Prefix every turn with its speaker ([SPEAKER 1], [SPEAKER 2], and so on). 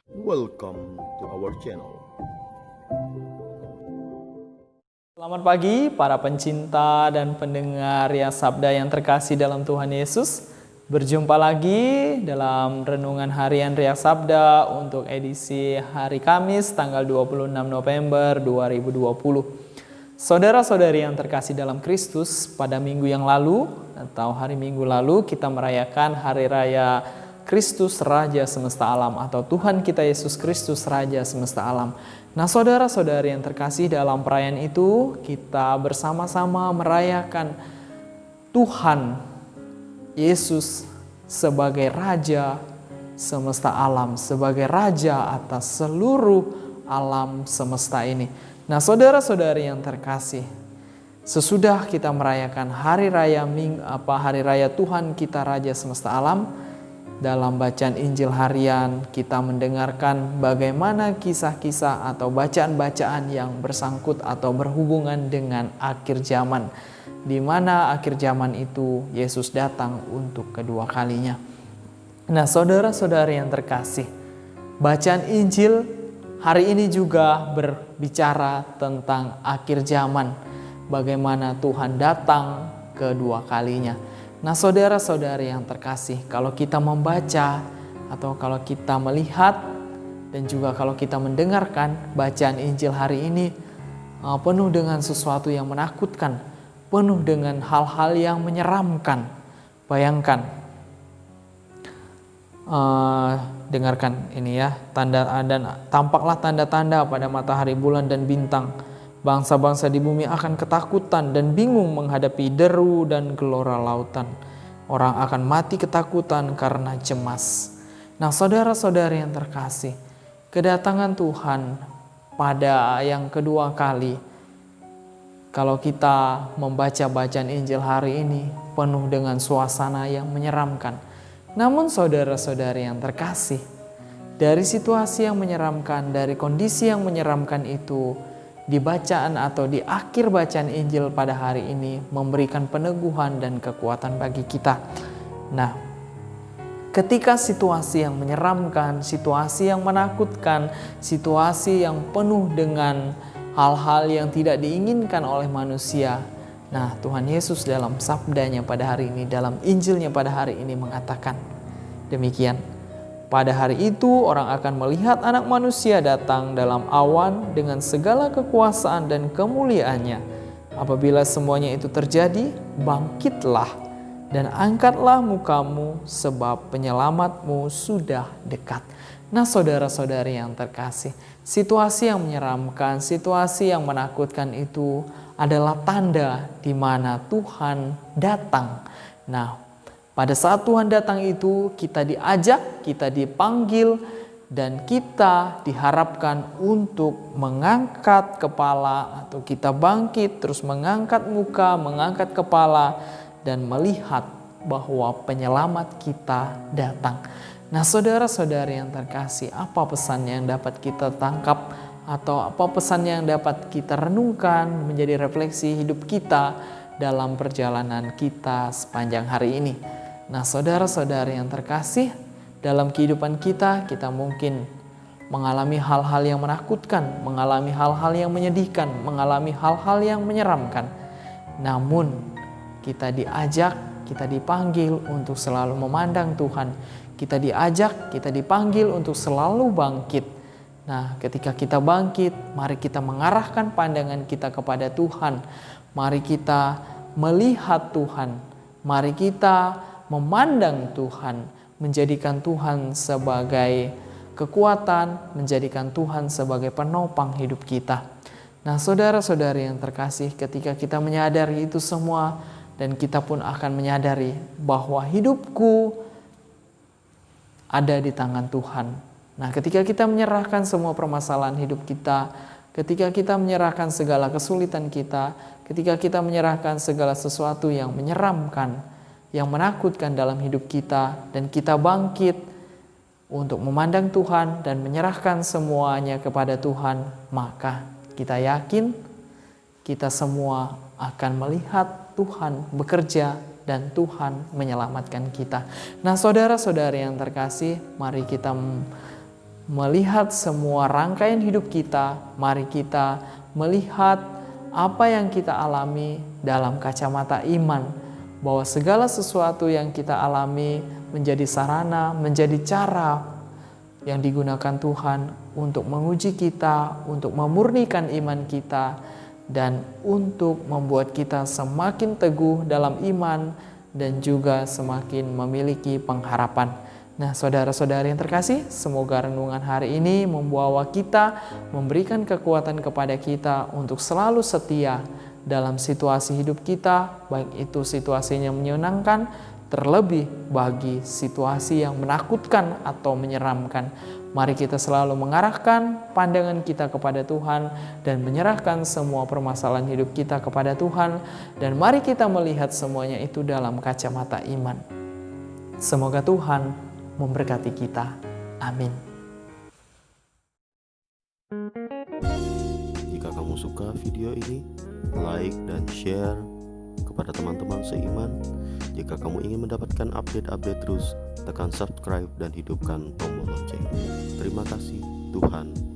[SPEAKER 1] Welcome to our channel.
[SPEAKER 2] Selamat pagi para pencinta dan pendengar ya Sabda yang terkasih dalam Tuhan Yesus. Berjumpa lagi dalam Renungan Harian Ria Sabda untuk edisi hari Kamis tanggal 26 November 2020. Saudara-saudari yang terkasih dalam Kristus, pada minggu yang lalu atau hari Minggu lalu kita merayakan Hari Raya Kristus Raja Semesta Alam atau Tuhan kita Yesus Kristus Raja Semesta Alam. Nah, saudara-saudari yang terkasih, dalam perayaan itu kita bersama-sama merayakan Tuhan Yesus sebagai Raja Semesta Alam, sebagai Raja atas seluruh alam semesta ini. Nah, saudara-saudari yang terkasih, sesudah kita merayakan Hari Raya Tuhan kita Raja Semesta Alam, dalam bacaan Injil harian kita mendengarkan bagaimana kisah-kisah atau bacaan-bacaan yang bersangkut atau berhubungan dengan akhir zaman, di mana akhir zaman itu Yesus datang untuk kedua kalinya. Nah, saudara-saudari yang terkasih, bacaan Injil hari ini juga berbicara tentang akhir zaman, bagaimana Tuhan datang kedua kalinya. Nah, saudara-saudari yang terkasih, kalau kita membaca atau kalau kita melihat dan juga kalau kita mendengarkan bacaan Injil hari ini penuh dengan sesuatu yang menakutkan, penuh dengan hal-hal yang menyeramkan. Bayangkan, dengarkan ini ya, tampaklah tanda-tanda pada matahari, bulan dan bintang. Bangsa-bangsa di bumi akan ketakutan dan bingung menghadapi deru dan gelora lautan. Orang akan mati ketakutan karena cemas. Nah, saudara-saudari yang terkasih, kedatangan Tuhan pada yang kedua kali, kalau kita membaca bacaan Injil hari ini, penuh dengan suasana yang menyeramkan. Namun saudara-saudari yang terkasih, dari situasi yang menyeramkan, dari kondisi yang menyeramkan itu, di bacaan atau di akhir bacaan Injil pada hari ini memberikan peneguhan dan kekuatan bagi kita. Nah, ketika situasi yang menyeramkan, situasi yang menakutkan, situasi yang penuh dengan hal-hal yang tidak diinginkan oleh manusia, nah, Tuhan Yesus dalam sabdanya pada hari ini, dalam Injilnya pada hari ini mengatakan demikian. Pada hari itu orang akan melihat Anak Manusia datang dalam awan dengan segala kekuasaan dan kemuliaannya. Apabila semuanya itu terjadi, bangkitlah dan angkatlah mukamu sebab penyelamatmu sudah dekat. Nah, saudara-saudari yang terkasih, situasi yang menyeramkan, situasi yang menakutkan itu adalah tanda di mana Tuhan datang. Nah, pada saat Tuhan datang itu kita diajak, kita dipanggil, dan kita diharapkan untuk mengangkat kepala atau kita bangkit terus mengangkat muka, mengangkat kepala dan melihat bahwa penyelamat kita datang. Nah, saudara-saudari yang terkasih, apa pesan yang dapat kita tangkap atau apa pesan yang dapat kita renungkan menjadi refleksi hidup kita dalam perjalanan kita sepanjang hari ini? Nah, saudara-saudari yang terkasih, dalam kehidupan kita mungkin mengalami hal-hal yang menakutkan, mengalami hal-hal yang menyedihkan, mengalami hal-hal yang menyeramkan. Namun, kita diajak, kita dipanggil untuk selalu memandang Tuhan. Kita diajak, kita dipanggil untuk selalu bangkit. Nah, ketika kita bangkit, mari kita mengarahkan pandangan kita kepada Tuhan. Mari kita melihat Tuhan. Mari kita memandang Tuhan, menjadikan Tuhan sebagai kekuatan, menjadikan Tuhan sebagai penopang hidup kita. Nah, saudara-saudari yang terkasih, ketika kita menyadari itu semua dan kita pun akan menyadari bahwa hidupku ada di tangan Tuhan. Nah, ketika kita menyerahkan semua permasalahan hidup kita, ketika kita menyerahkan segala kesulitan kita, ketika kita menyerahkan segala sesuatu yang menyeramkan, yang menakutkan dalam hidup kita, dan kita bangkit untuk memandang Tuhan dan menyerahkan semuanya kepada Tuhan, maka kita yakin kita semua akan melihat Tuhan bekerja dan Tuhan menyelamatkan kita. Nah, saudara-saudari yang terkasih, mari kita melihat semua rangkaian hidup kita, mari kita melihat apa yang kita alami dalam kacamata iman, bahwa segala sesuatu yang kita alami menjadi sarana, menjadi cara yang digunakan Tuhan untuk menguji kita, untuk memurnikan iman kita, dan untuk membuat kita semakin teguh dalam iman dan juga semakin memiliki pengharapan. Nah, saudara-saudari yang terkasih, semoga renungan hari ini membawa kita, memberikan kekuatan kepada kita untuk selalu setia dalam situasi hidup kita, baik itu situasinya menyenangkan, terlebih bagi situasi yang menakutkan atau menyeramkan. Mari kita selalu mengarahkan pandangan kita kepada Tuhan dan menyerahkan semua permasalahan hidup kita kepada Tuhan, dan mari kita melihat semuanya itu dalam kacamata iman. Semoga Tuhan memberkati kita. Amin.
[SPEAKER 1] Jika kamu suka video ini, like dan share kepada teman-teman seiman. Jika kamu ingin mendapatkan update-update terus, tekan subscribe dan hidupkan tombol lonceng. Terima kasih, Tuhan